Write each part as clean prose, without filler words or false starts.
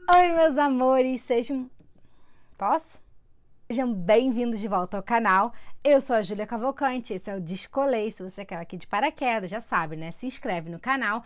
Oi, meus amores, Posso? Sejam bem-vindos de volta ao canal. Eu sou a Júlia Cavalcante, esse é o Descolei. Se você caiu aqui de paraquedas, já sabe, né? Se inscreve no canal.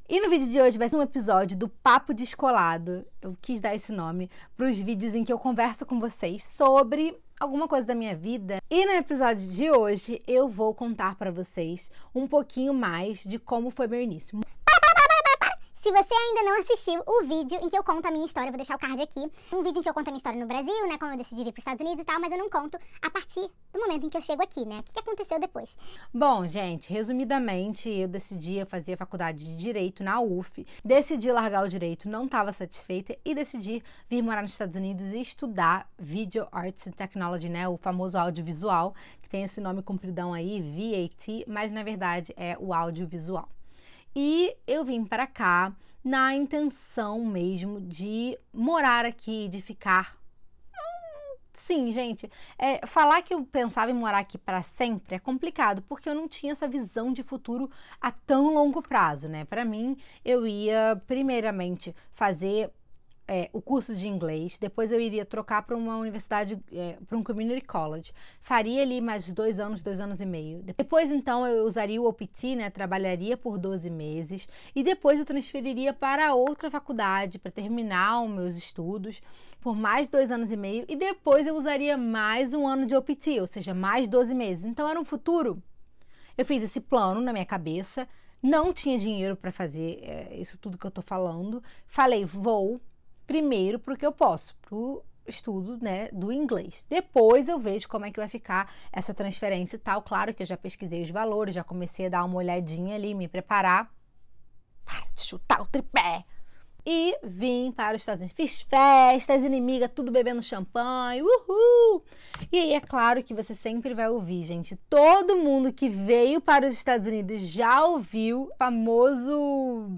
E no vídeo de hoje vai ser um episódio do Papo Descolado. Eu quis dar esse nome para os vídeos em que eu converso com vocês sobre alguma coisa da minha vida. E no episódio de hoje eu vou contar para vocês um pouquinho mais de como foi meu início. Se você ainda não assistiu o vídeo em que eu conto a minha história, eu vou deixar o card aqui. Um vídeo em que eu conto a minha história no Brasil, né, como eu decidi vir para os Estados Unidos e tal, mas eu não conto a partir do momento em que eu chego aqui, né? O que aconteceu depois? Bom, gente, resumidamente, eu decidi fazer a faculdade de Direito na UF, decidi largar o Direito, não estava satisfeita e decidi vir morar nos Estados Unidos e estudar Video Arts and Technology, né, o famoso audiovisual, que tem esse nome compridão aí, VAT, mas na verdade é o audiovisual. E eu vim para cá na intenção mesmo de morar aqui, de ficar. Sim, gente, falar que eu pensava em morar aqui para sempre é complicado, porque eu não tinha essa visão de futuro a tão longo prazo, né? Para mim, eu ia primeiramente fazer o curso de inglês, depois eu iria trocar para uma universidade, para um community college, faria ali mais 2 anos e meio. Depois, então, eu usaria o OPT, né, trabalharia por 12 meses, e depois eu transferiria para outra faculdade, para terminar os meus estudos, por mais 2 anos e meio, e depois eu usaria mais 1 ano de OPT, ou seja, mais 12 meses. Então, era um futuro. Eu fiz esse plano na minha cabeça, não tinha dinheiro para fazer isso tudo que eu tô falando, falei, vou primeiro porque eu posso, pro estudo, né, do inglês. Depois eu vejo como é que vai ficar essa transferência e tal. Claro que eu já pesquisei os valores, já comecei a dar uma olhadinha ali, me preparar para chutar o tripé. E vim para os Estados Unidos. Fiz festas, inimiga, tudo bebendo champanhe, uhul! E aí é claro que você sempre vai ouvir, gente. Todo mundo que veio para os Estados Unidos já ouviu o famoso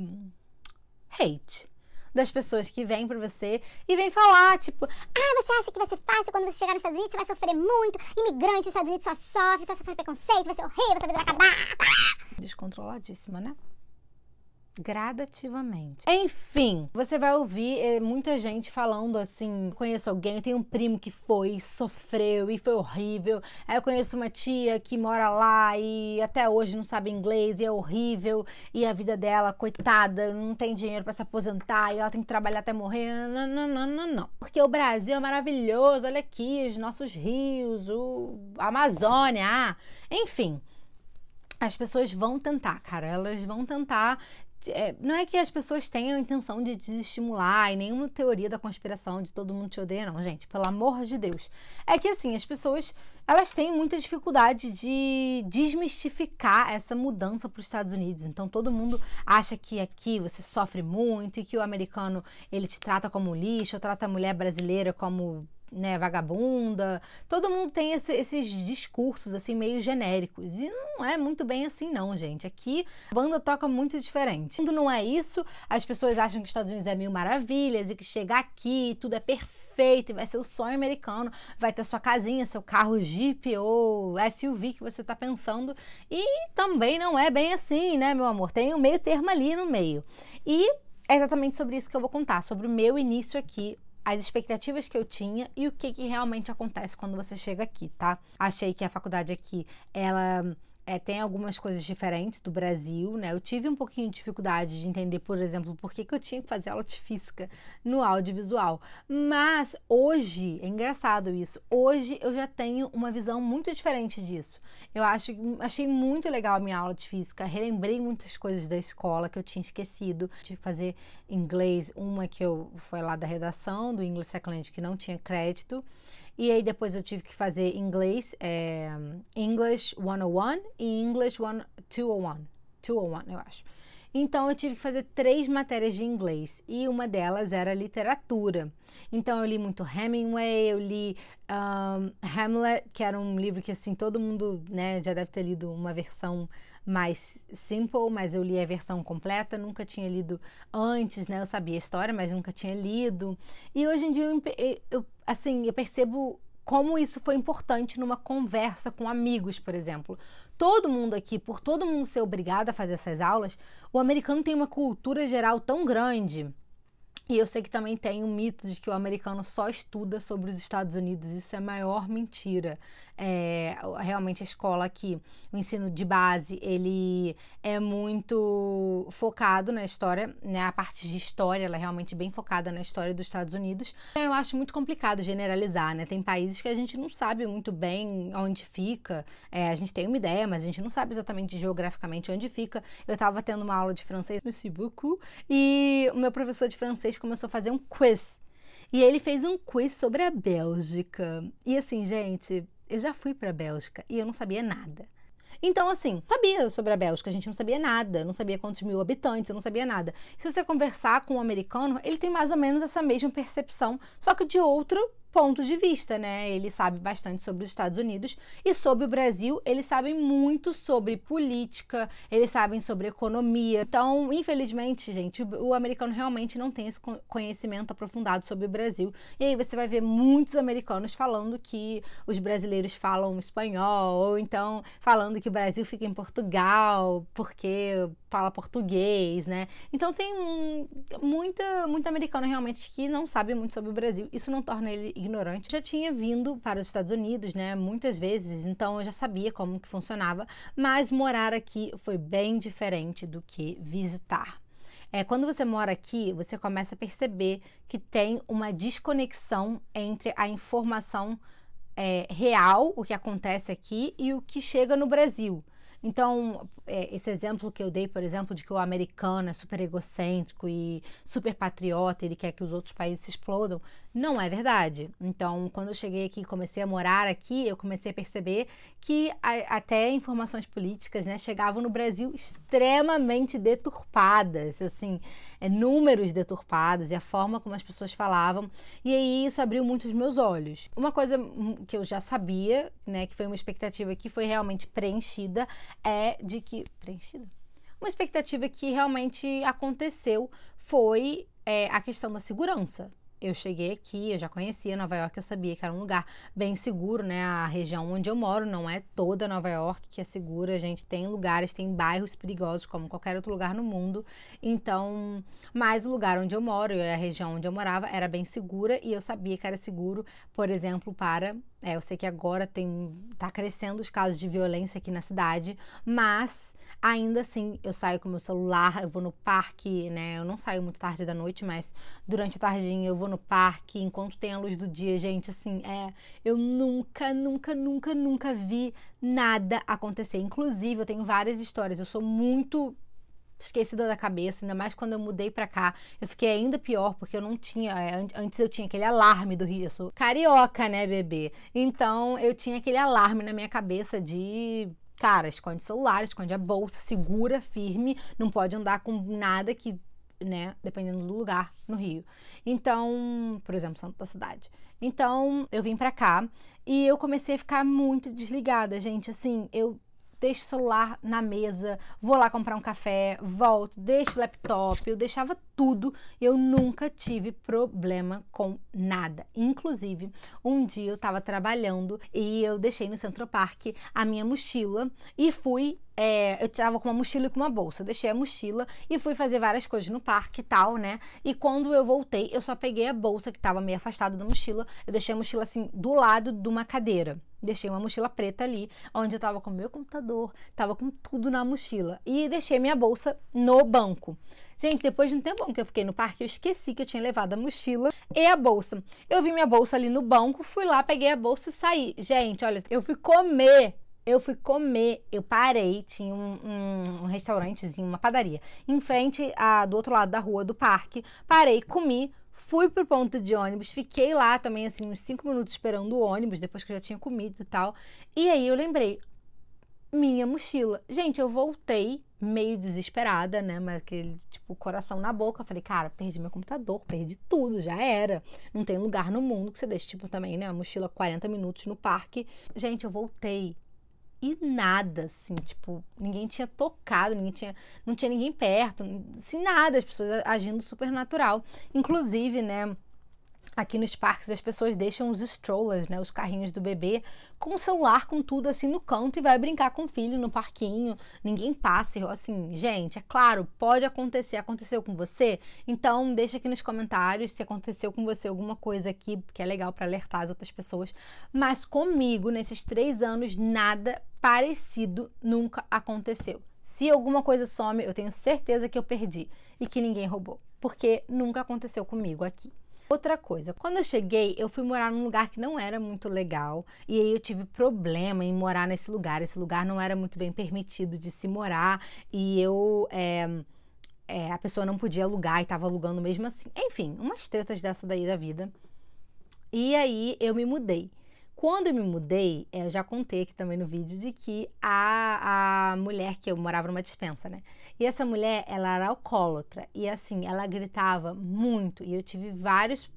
hate das pessoas que vêm pra você e vêm falar, tipo, Você acha que vai ser fácil quando você chegar nos Estados Unidos? Você vai sofrer muito. Imigrante nos Estados Unidos só sofre preconceito, vai ser horrível, sua vida vai acabar. descontroladíssima, né? Gradativamente. Enfim, você vai ouvir muita gente falando assim, conheço alguém, eu tenho um primo que sofreu e foi horrível. Aí eu conheço uma tia que mora lá e até hoje não sabe inglês e é horrível. E a vida dela, coitada, não tem dinheiro para se aposentar e ela tem que trabalhar até morrer. Não, não, não, não, não. Porque o Brasil é maravilhoso, olha aqui, os nossos rios, a Amazônia, enfim. As pessoas vão tentar, cara, elas vão tentar. Não é que as pessoas tenham a intenção de desestimular e nenhuma teoria da conspiração de todo mundo te odeia, não, gente, pelo amor de Deus. É que assim, as pessoas, elas têm muita dificuldade de desmistificar essa mudança para os Estados Unidos. Então todo mundo acha que aqui você sofre muito e que o americano, ele te trata como lixo, ou trata a mulher brasileira como, né, vagabunda. Todo mundo tem esses discursos assim meio genéricos e não é muito bem assim não, gente. Aqui a banda toca muito diferente. Quando não é isso, as pessoas acham que os Estados Unidos é mil maravilhas e que chegar aqui tudo é perfeito e vai ser o sonho americano, vai ter sua casinha, seu carro Jeep ou SUV que você tá pensando, e também não é bem assim, né, meu amor? Tem um meio termo ali no meio. E é exatamente sobre isso que eu vou contar, sobre o meu início aqui, as expectativas que eu tinha e o que realmente acontece quando você chega aqui, tá? Achei que a faculdade aqui, ela tem algumas coisas diferentes do Brasil, né? Eu tive um pouquinho de dificuldade de entender, por exemplo, por que eu tinha que fazer aula de física no audiovisual. Mas hoje, é engraçado isso, hoje eu já tenho uma visão muito diferente disso. Achei muito legal a minha aula de física, relembrei muitas coisas da escola que eu tinha esquecido. De fazer inglês, uma que foi lá da redação, do English Second Language, que não tinha crédito. E aí depois eu tive que fazer inglês, English 101 e English 201, eu acho. Então eu tive que fazer 3 matérias de inglês e uma delas era literatura. Então eu li muito Hemingway, eu li Hamlet, que era um livro que assim todo mundo, né, já deve ter lido uma versão mais simple, mas eu li a versão completa, nunca tinha lido antes, né? Eu sabia a história, mas nunca tinha lido. E hoje em dia eu percebo como isso foi importante numa conversa com amigos, por exemplo. Todo mundo aqui, por todo mundo ser obrigado a fazer essas aulas, o americano tem uma cultura geral tão grande. E eu sei que também tem um mito de que o americano só estuda sobre os Estados Unidos. Isso é a maior mentira. Realmente a escola aqui, o ensino de base, ele é muito focado na história, né? A parte de história, ela é realmente bem focada na história dos Estados Unidos. Eu acho muito complicado generalizar, né? Tem países que a gente não sabe muito bem onde fica. A gente tem uma ideia, mas a gente não sabe exatamente geograficamente onde fica. Eu estava tendo uma aula de francês, merci beaucoup, e o meu professor de francês começou a fazer um quiz. E ele fez um quiz sobre a Bélgica. E assim, gente, eu já fui para a Bélgica e eu não sabia nada. Então, assim, sabia sobre a Bélgica, a gente não sabia nada, não sabia quantos mil habitantes, eu não sabia nada. Se você conversar com um americano, ele tem mais ou menos essa mesma percepção, só que de outro ponto de vista, né? Ele sabe bastante sobre os Estados Unidos e sobre o Brasil, eles sabem muito sobre política, eles sabem sobre economia. Então, infelizmente, gente, o americano realmente não tem esse conhecimento aprofundado sobre o Brasil. E aí você vai ver muitos americanos falando que os brasileiros falam espanhol, ou então falando que o Brasil fica em Portugal porque fala português, né? Então tem muito americano realmente que não sabe muito sobre o Brasil. Isso não torna ele ignorante. Já tinha vindo para os Estados Unidos, né, muitas vezes, então eu já sabia como que funcionava, mas morar aqui foi bem diferente do que visitar. Quando você mora aqui, você começa a perceber que tem uma desconexão entre a informação real, o que acontece aqui, e o que chega no Brasil. Então, esse exemplo que eu dei, por exemplo, de que o americano é super egocêntrico e super patriota, ele quer que os outros países se explodam, não é verdade. Então, quando eu cheguei aqui e comecei a morar aqui, eu comecei a perceber que até informações políticas, né, chegavam no Brasil extremamente deturpadas, assim, números deturpados e a forma como as pessoas falavam. E aí isso abriu muito os meus olhos. Uma coisa que eu já sabia, né, que foi uma expectativa que foi realmente preenchida, uma expectativa que realmente aconteceu foi a questão da segurança. Eu cheguei aqui, eu já conhecia Nova York, eu sabia que era um lugar bem seguro, né? A região onde eu moro não é toda Nova York que é segura, a gente tem lugares, tem bairros perigosos como qualquer outro lugar no mundo. Então, mas o lugar onde eu moro, a região onde eu morava, era bem segura e eu sabia que era seguro, por exemplo, eu sei que agora tá crescendo os casos de violência aqui na cidade, mas ainda assim eu saio com meu celular, eu vou no parque, né? Eu não saio muito tarde da noite, mas durante a tardinha eu vou no parque, enquanto tem a luz do dia, gente, assim, eu nunca vi nada acontecer. Inclusive, eu tenho várias histórias, eu sou muito esquecida da cabeça, ainda mais quando eu mudei pra cá, eu fiquei ainda pior, porque eu não tinha, antes eu tinha aquele alarme do Rio, eu sou carioca, né, bebê? Então, eu tinha aquele alarme na minha cabeça de, cara, esconde o celular, esconde a bolsa, segura, firme, não pode andar com nada que, né, dependendo do lugar no Rio. Então, por exemplo, centro da cidade. Então, eu vim pra cá e eu comecei a ficar muito desligada, gente, assim, eu deixo o celular na mesa, vou lá comprar um café, volto, deixo o laptop, eu deixava tudo e eu nunca tive problema com nada. Inclusive, um dia eu tava trabalhando e eu deixei no Central Park a minha mochila e fui eu tava com uma mochila e com uma bolsa. Eu deixei a mochila e fui fazer várias coisas no parque e tal, né? E quando eu voltei, eu só peguei a bolsa que tava meio afastada da mochila. Eu deixei a mochila assim do lado de uma cadeira. Deixei uma mochila preta ali, onde eu tava com o meu computador, tava com tudo na mochila. E deixei minha bolsa no banco. Gente, depois de um tempão que eu fiquei no parque, eu esqueci que eu tinha levado a mochila e a bolsa. Eu vi minha bolsa ali no banco, fui lá, peguei a bolsa e saí. Gente, olha, eu fui comer, eu parei, tinha um restaurantezinho, uma padaria, em frente do outro lado da rua do parque, parei, comi, fui pro ponto de ônibus, fiquei lá também, assim, uns 5 minutos esperando o ônibus, depois que eu já tinha comido e tal, e aí eu lembrei, minha mochila. Gente, eu voltei meio desesperada, né? Mas aquele, tipo, coração na boca. Eu falei, cara, perdi meu computador, perdi tudo, já era. Não tem lugar no mundo que você deixe, tipo, também, né? A mochila 40 minutos no parque. Gente, eu voltei. E nada, assim, tipo, ninguém tinha tocado, não tinha ninguém perto, assim, nada, as pessoas agindo super natural. Inclusive, né, aqui nos parques as pessoas deixam os strollers, né, os carrinhos do bebê, com o celular, com tudo assim no canto e vai brincar com o filho no parquinho, ninguém passa, assim, gente, é claro, pode acontecer, aconteceu com você? Então deixa aqui nos comentários se aconteceu com você alguma coisa aqui, que é legal para alertar as outras pessoas, mas comigo, nesses 3 anos, nada parecido nunca aconteceu. Se alguma coisa some, eu tenho certeza que eu perdi e que ninguém roubou, porque nunca aconteceu comigo aqui. Outra coisa, quando eu cheguei, eu fui morar num lugar que não era muito legal e aí eu tive problema em morar nesse lugar. Esse lugar não era muito bem permitido de se morar e a pessoa não podia alugar e estava alugando mesmo assim. Enfim, umas tretas dessa daí da vida. E aí eu me mudei. Quando eu me mudei, eu já contei aqui também no vídeo de que a mulher que eu morava numa despensa, né? E essa mulher, ela era alcoólatra e assim, ela gritava muito e eu tive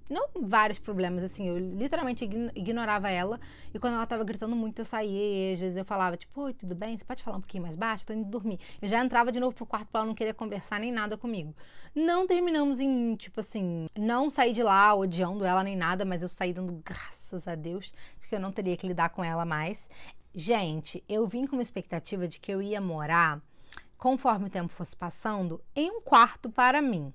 não vários problemas, assim, eu literalmente ignorava ela e quando ela tava gritando muito eu saía e às vezes eu falava tipo, oi, tudo bem? Você pode falar um pouquinho mais baixo? Tô indo dormir. Eu já entrava de novo pro quarto pra ela não querer conversar nem nada comigo. Não terminamos em, tipo assim, não saí de lá odiando ela nem nada, mas eu saí dando graças a Deus que eu não teria que lidar com ela mais. Gente, eu vim com uma expectativa de que eu ia morar, conforme o tempo fosse passando, em um quarto para mim.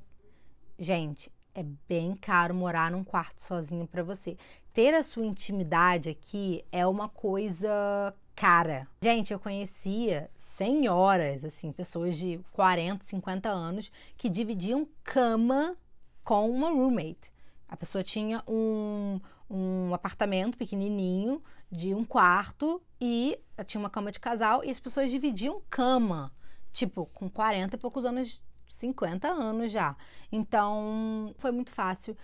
Gente, é bem caro morar num quarto sozinho para você. Ter a sua intimidade aqui é uma coisa cara. Gente, eu conhecia senhoras, assim, pessoas de 40, 50 anos que dividiam cama com uma roommate. A pessoa tinha um apartamento pequenininho de um quarto e tinha uma cama de casal e as pessoas dividiam cama, tipo, com 40 e poucos anos, 50 anos já. Então, foi muito fácil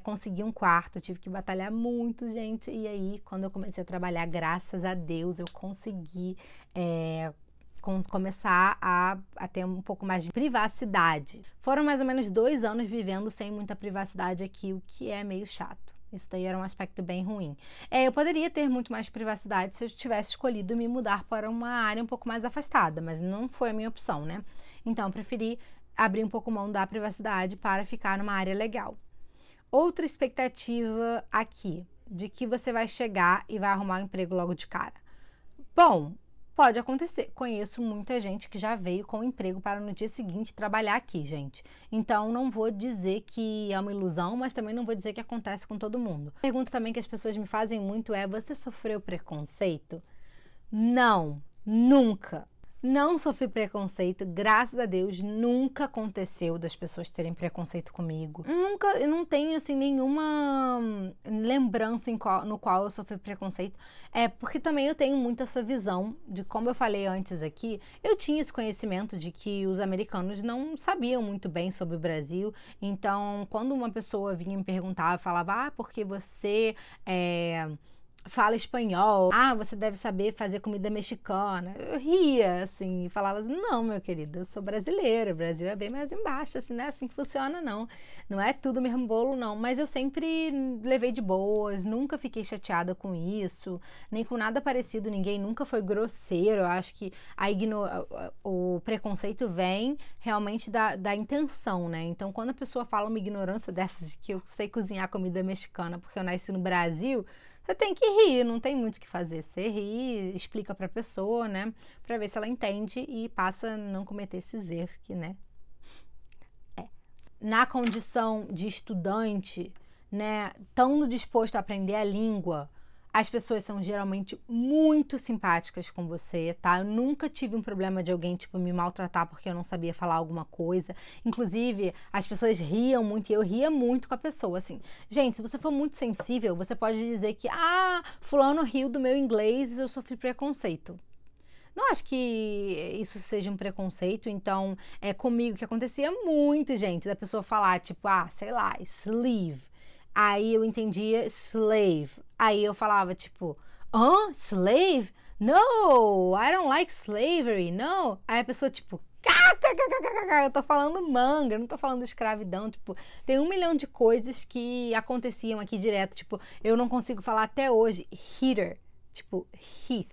conseguir um quarto, eu tive que batalhar muito, gente. E aí, quando eu comecei a trabalhar, graças a Deus, eu consegui começar a ter um pouco mais de privacidade. Foram mais ou menos 2 anos vivendo sem muita privacidade aqui, o que é meio chato. Isso daí era um aspecto bem ruim. Eu poderia ter muito mais privacidade se eu tivesse escolhido me mudar para uma área um pouco mais afastada, mas não foi a minha opção, né? Então, eu preferi abrir um pouco mão da privacidade para ficar numa área legal. Outra expectativa aqui, de que você vai chegar e vai arrumar um emprego logo de cara. Bom, pode acontecer. Conheço muita gente que já veio com emprego para no dia seguinte trabalhar aqui, gente. Então, não vou dizer que é uma ilusão, mas também não vou dizer que acontece com todo mundo. A pergunta também que as pessoas me fazem muito é: você sofreu preconceito? Não, nunca. Não sofri preconceito, graças a Deus, nunca aconteceu das pessoas terem preconceito comigo. Eu não tenho, assim, nenhuma lembrança no qual eu sofri preconceito. Porque também eu tenho muito essa visão de, como eu falei antes aqui, eu tinha esse conhecimento de que os americanos não sabiam muito bem sobre o Brasil. Então, quando uma pessoa vinha me perguntar, falava, porque você fala espanhol, você deve saber fazer comida mexicana. Eu ria, assim, e falava assim, não, meu querido, eu sou brasileira, o Brasil é bem mais embaixo, assim, não é assim que funciona, não. Não é tudo mesmo bolo, não. Mas eu sempre levei de boas, nunca fiquei chateada com isso, nem com nada parecido, ninguém nunca foi grosseiro. Eu acho que o preconceito vem realmente da intenção, né? Então, quando a pessoa fala uma ignorância dessas de que eu sei cozinhar comida mexicana porque eu nasci no Brasil, você tem que rir, não tem muito o que fazer. Você ri, explica pra pessoa, né? Pra ver se ela entende e passa a não cometer esses erros que, né? Na condição de estudante, né? Tão disposto a aprender a língua, as pessoas são geralmente muito simpáticas com você, tá? Eu nunca tive um problema de alguém, tipo, me maltratar porque eu não sabia falar alguma coisa. Inclusive, as pessoas riam muito e eu ria muito com a pessoa, assim. Gente, se você for muito sensível, você pode dizer que, fulano riu do meu inglês e eu sofri preconceito. Não acho que isso seja um preconceito, então, comigo que acontecia muito, gente, da pessoa falar, tipo, sei lá, sleeve. Aí eu entendia slave. Aí eu falava, tipo, slave? no, I don't like slavery, no. Aí a pessoa, tipo, eu tô falando manga, não tô falando escravidão, tipo, tem 1 milhão de coisas que aconteciam aqui direto, tipo, eu não consigo falar até hoje, heater, tipo, Heath,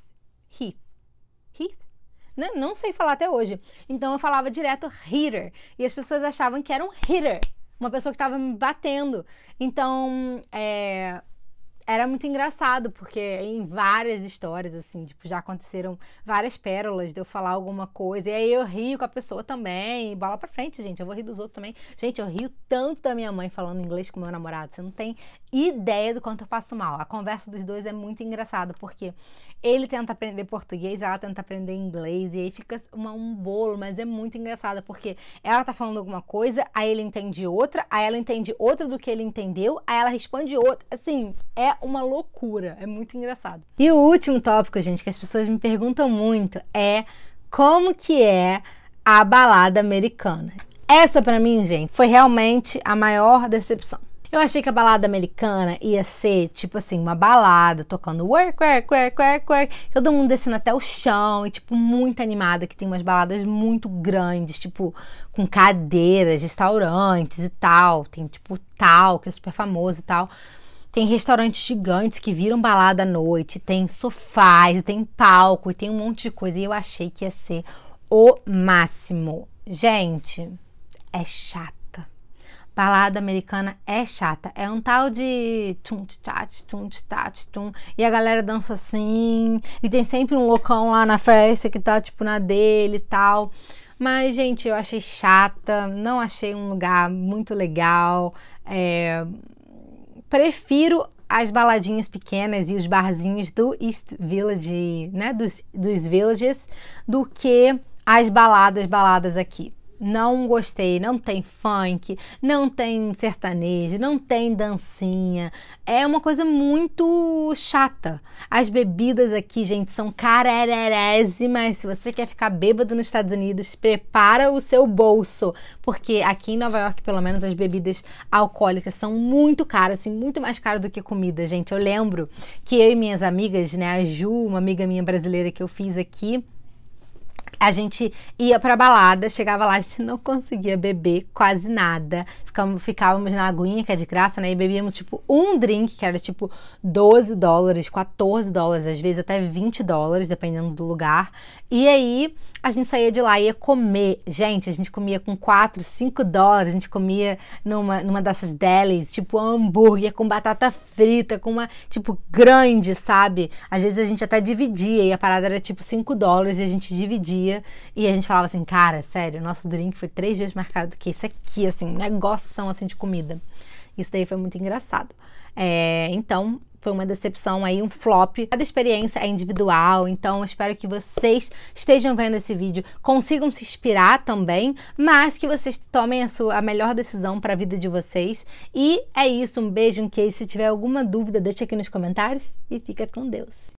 não sei falar até hoje, então eu falava direto heater, e as pessoas achavam que era um hitter, uma pessoa que tava me batendo, então, era muito engraçado, porque em várias histórias, assim, tipo, já aconteceram várias pérolas de eu falar alguma coisa, e aí eu rio com a pessoa também, bola pra frente, gente, eu vou rir dos outros também. Gente, eu rio tanto da minha mãe falando inglês com meu namorado, você não tem ideia do quanto eu passo mal. A conversa dos dois é muito engraçada, porque ele tenta aprender português, ela tenta aprender inglês, e aí fica um bolo, mas é muito engraçada, porque ela tá falando alguma coisa, aí ele entende outra, aí ela entende outra do que ele entendeu, aí ela responde outra, assim, é uma loucura, é muito engraçado. E o último tópico, gente, que as pessoas me perguntam muito é como que é a balada americana. Essa pra mim, gente, foi realmente a maior decepção. Eu achei que a balada americana ia ser, tipo assim, uma balada tocando work, todo mundo descendo até o chão e, tipo, muito animada, que tem umas baladas muito grandes, tipo, com cadeiras, restaurantes e tal. Tem, tipo, Tal, que é super famoso e tal. Tem restaurantes gigantes que viram balada à noite, tem sofás, e tem palco, e tem um monte de coisa. E eu achei que ia ser o máximo. Gente, é chata. Balada americana é chata. É um tal de tum tum, e a galera dança assim, e tem sempre um loucão lá na festa que tá tipo na dele e tal. Mas, gente, eu achei chata, não achei um lugar muito legal. Prefiro as baladinhas pequenas e os barzinhos do East Village, né, dos villages, do que as baladas aqui. Não gostei, não tem funk, não tem sertanejo, não tem dancinha. É uma coisa muito chata. As bebidas aqui, gente, são carerésimas. Se você quer ficar bêbado nos Estados Unidos, prepara o seu bolso. Porque aqui em Nova York, pelo menos, as bebidas alcoólicas são muito caras, assim, muito mais caras do que comida, gente. Eu lembro que eu e minhas amigas, né, a Ju, uma amiga minha brasileira que eu fiz aqui, a gente ia pra balada, chegava lá, a gente não conseguia beber quase nada. Ficávamos na aguinha, que é de graça, né? E bebíamos, tipo, um drink, que era, tipo, $12, $14, às vezes até $20, dependendo do lugar. E aí, a gente saía de lá e ia comer. Gente, a gente comia com $4, $5. A gente comia numa dessas delis, tipo, hambúrguer com batata frita, com uma, tipo, grande, sabe? Às vezes a gente até dividia, e a parada era, tipo, $5, e a gente dividia. E a gente falava assim, cara, sério, nosso drink foi 3 vezes mais caro do que esse aqui, assim, um negócio assim de comida. Isso daí foi muito engraçado. Então, foi uma decepção aí, um flop. Cada experiência é individual, então eu espero que vocês estejam vendo esse vídeo, consigam se inspirar também, mas que vocês tomem a melhor decisão para a vida de vocês. E é isso, um beijo, um queijo. Se tiver alguma dúvida, deixa aqui nos comentários e fica com Deus.